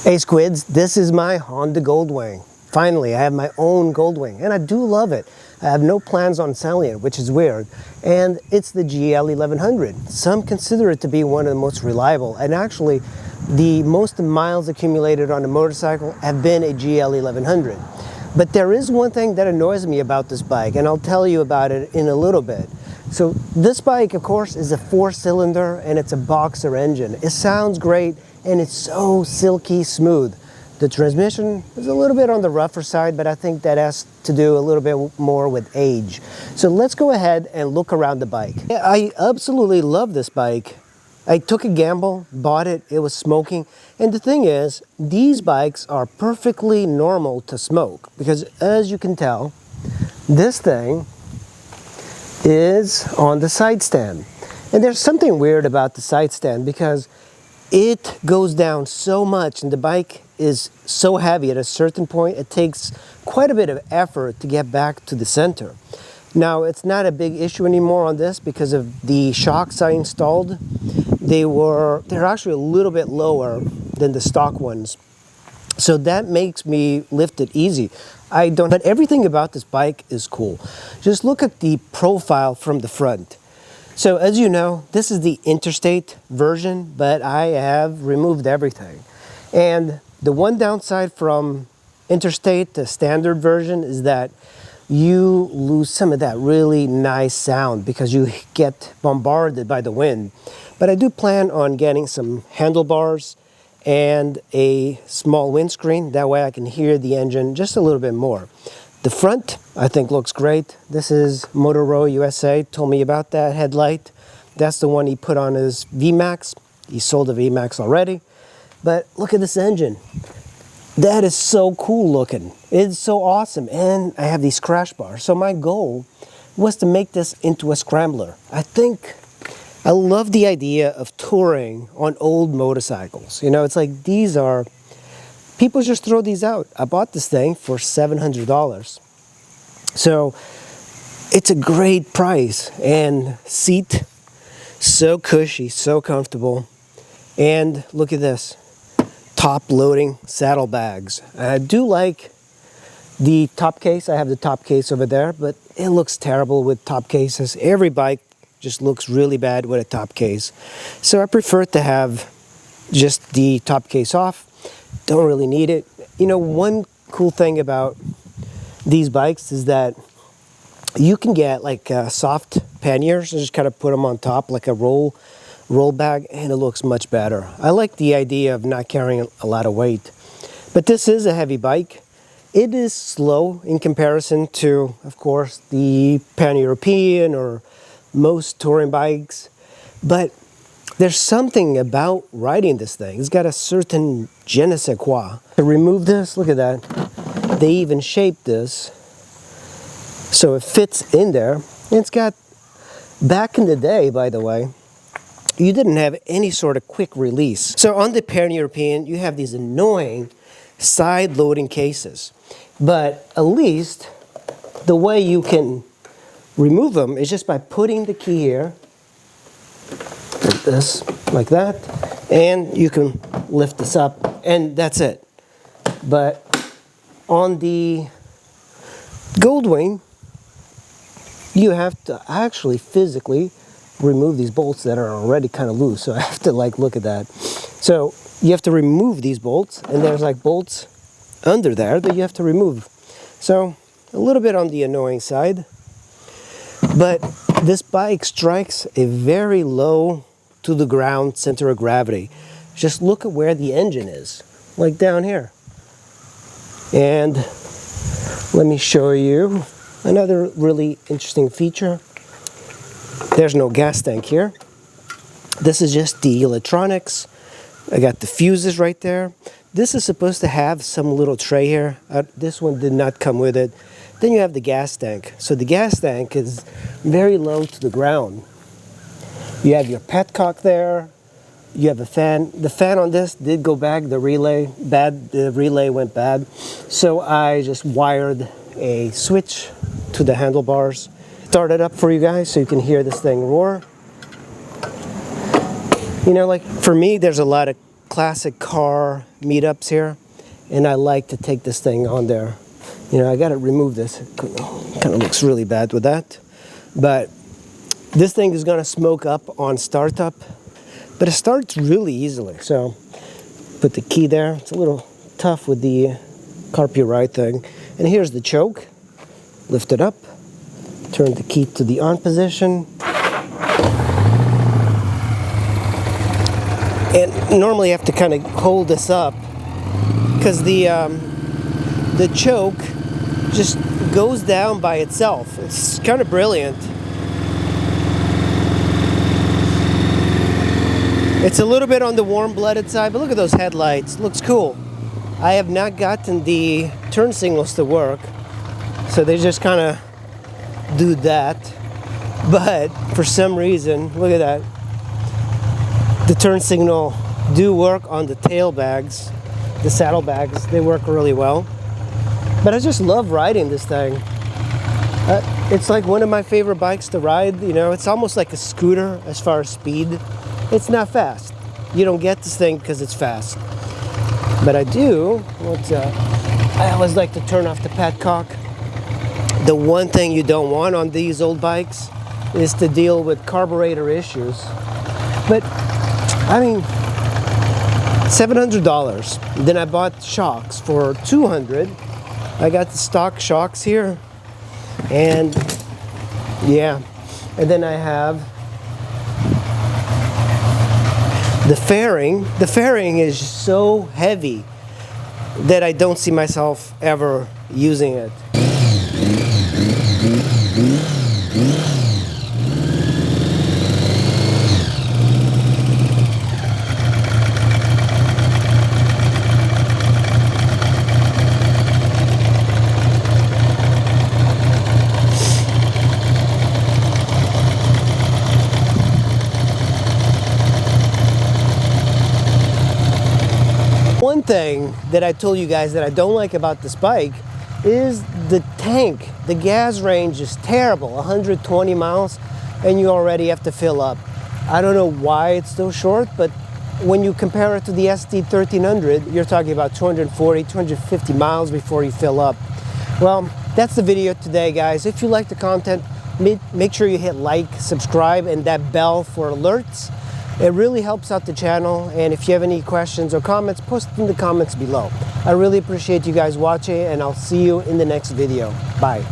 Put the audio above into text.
Hey Squids, this is my Honda Goldwing. Finally, I have my own Goldwing, and I do love it. I have no plans on selling it, which is weird. And it's the GL 1100. Some consider it to be one of the most reliable, and actually, the most miles accumulated on a motorcycle have been a GL 1100. But there is one thing that annoys me about this bike, and I'll tell you about it in a little bit. So this bike, of course, is a 4-cylinder, and it's a boxer engine. It sounds great, and it's so silky smooth. The transmission is a little bit on the rougher side, but I think that has to do a little bit more with age. So let's go ahead and look around the bike. I absolutely love this bike. I took a gamble, bought it, it was smoking. And the thing is, these bikes are perfectly normal to smoke because as you can tell, this thing is on the side stand. And there's something weird about the side stand because it goes down so much and the bike is so heavy at a certain point, it takes quite a bit of effort to get back to the center. Now, it's not a big issue anymore on this because of the shocks I installed. They're actually a little bit lower than the stock ones. So that makes me lift it easy. But everything about this bike is cool. Just look at the profile from the front. So as you know, this is the interstate version, but I have removed everything. And the one downside from interstate, the standard version, is that you lose some of that really nice sound because you get bombarded by the wind. But I do plan on getting some handlebars and a small windscreen. That way I can hear the engine just a little bit more. The front, I think, looks great. This is Motorola USA, told me about that headlight. That's the one he put on his VMAX. He sold the VMAX already. But look at this engine. That is so cool looking. It's so awesome. And I have these crash bars. So my goal was to make this into a scrambler. I love the idea of touring on old motorcycles. You know, it's like people just throw these out. I bought this thing for $700. So it's a great price. And seat, so cushy, so comfortable. And look at this. Top loading saddlebags. I do like the top case. I have the top case over there, but it looks terrible with top cases. Every bike just looks really bad with a top case. So I prefer to have just the top case off. Don't really need it. You know, one cool thing about these bikes is that you can get like soft panniers and just kind of put them on top like a roll bag, and it looks much better. I like the idea of not carrying a lot of weight. But this is a heavy bike. It is slow in comparison to, of course, the Pan-European or most touring bikes. But there's something about riding this thing. It's got a certain je ne sais quoi. To remove this, look at that. They even shaped this so it fits in there. And it's got, back in the day, by the way, you didn't have any sort of quick release. So on the Pan-European, you have these annoying side-loading cases. But at least the way you can remove them is just by putting the key here, like this, like that, and you can lift this up, and that's it. But on the Goldwing, you have to actually physically remove these bolts that are already kind of loose. So I have to look at that. So you have to remove these bolts, and there's like bolts under there that you have to remove. So a little bit on the annoying side, but this bike strikes a very low to the ground center of gravity. Just look at where the engine is, like down here. And let me show you another really interesting feature. There's no gas tank here. This is just the electronics. I got the fuses right there. This is supposed to have some little tray here. This one did not come with it. Then you have the gas tank. So the gas tank is very low to the ground. You have your petcock there. You have a fan. The fan on this did go bad. The relay went bad. So I just wired a switch to the handlebars. Start it up for you guys so you can hear this thing roar. You know, like for me, there's a lot of classic car meetups here, and I like to take this thing on there. You know, I gotta remove this. It kind of looks really bad with that. But this thing is gonna smoke up on startup, but it starts really easily. So put the key there. It's a little tough with the carpy ride thing. And here's the choke. Lift it up. Turn the key to the on position. And normally you have to kind of hold this up because the choke just goes down by itself. It's kind of brilliant. It's a little bit on the warm-blooded side, but look at those headlights. Looks cool. I have not gotten the turn signals to work, so they just kind of do that. But for some reason, look at that. The turn signal do work on the tail bags, the saddle bags. They work really well. But I just love riding this thing. It's like one of my favorite bikes to ride. You know, it's almost like a scooter as far as speed. It's not fast. You don't get this thing because it's fast. But I do. I always like to turn off the petcock. The one thing you don't want on these old bikes is to deal with carburetor issues. But I mean, $700. Then I bought shocks for $200. I got the stock shocks here, and yeah, and then I have the fairing. The fairing is so heavy that I don't see myself ever using it. One thing that I told you guys that I don't like about this bike is the tank. The gas range is terrible, 120 miles, and you already have to fill up. I don't know why it's so short, but when you compare it to the ST1300, you're talking about 240, 250 miles before you fill up. Well, that's the video today, guys. If you like the content, make sure you hit like, subscribe, and that bell for alerts. It really helps out the channel, and if you have any questions or comments, post in the comments below. I really appreciate you guys watching, and I'll see you in the next video. Bye.